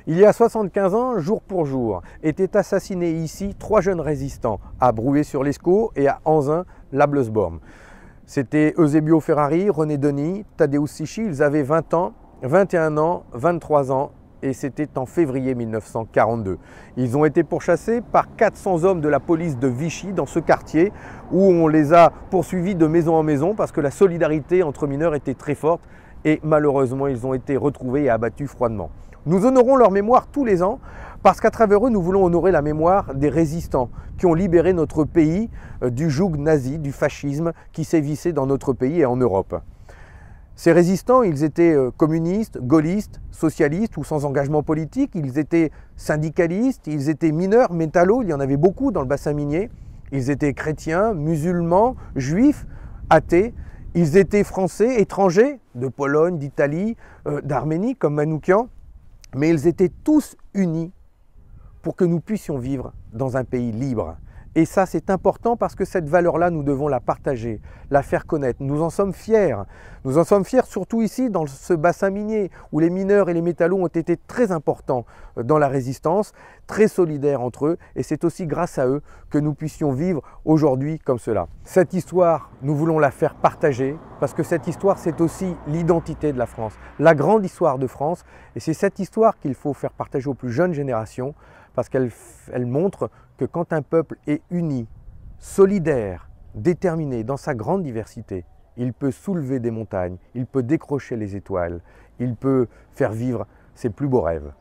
Il y a 75 ans, jour pour jour, étaient assassinés ici 3 jeunes résistants, à Broué-sur-l'Escaut et à Anzin, la Bleusborn. C'était Eusebio Ferrari, René Denis, Tadeusz Sichy, ils avaient 20 ans, 21 ans, 23 ans et c'était en février 1942. Ils ont été pourchassés par 400 hommes de la police de Vichy dans ce quartier où on les a poursuivis de maison en maison parce que la solidarité entre mineurs était très forte et malheureusement ils ont été retrouvés et abattus froidement. Nous honorons leur mémoire tous les ans parce qu'à travers eux, nous voulons honorer la mémoire des résistants qui ont libéré notre pays du joug nazi, du fascisme qui sévissait dans notre pays et en Europe. Ces résistants, ils étaient communistes, gaullistes, socialistes ou sans engagement politique, ils étaient syndicalistes, ils étaient mineurs, métallos, il y en avait beaucoup dans le bassin minier, ils étaient chrétiens, musulmans, juifs, athées, ils étaient français, étrangers, de Pologne, d'Italie, d'Arménie comme Manoukian, mais ils étaient tous unis pour que nous puissions vivre dans un pays libre. Et ça, c'est important parce que cette valeur-là, nous devons la partager, la faire connaître. Nous en sommes fiers. Nous en sommes fiers surtout ici, dans ce bassin minier, où les mineurs et les métallos ont été très importants dans la résistance, très solidaires entre eux. Et c'est aussi grâce à eux que nous puissions vivre aujourd'hui comme cela. Cette histoire, nous voulons la faire partager, parce que cette histoire, c'est aussi l'identité de la France, la grande histoire de France. Et c'est cette histoire qu'il faut faire partager aux plus jeunes générations, parce qu'elle montre que quand un peuple est uni, solidaire, déterminé dans sa grande diversité, il peut soulever des montagnes, il peut décrocher les étoiles, il peut faire vivre ses plus beaux rêves.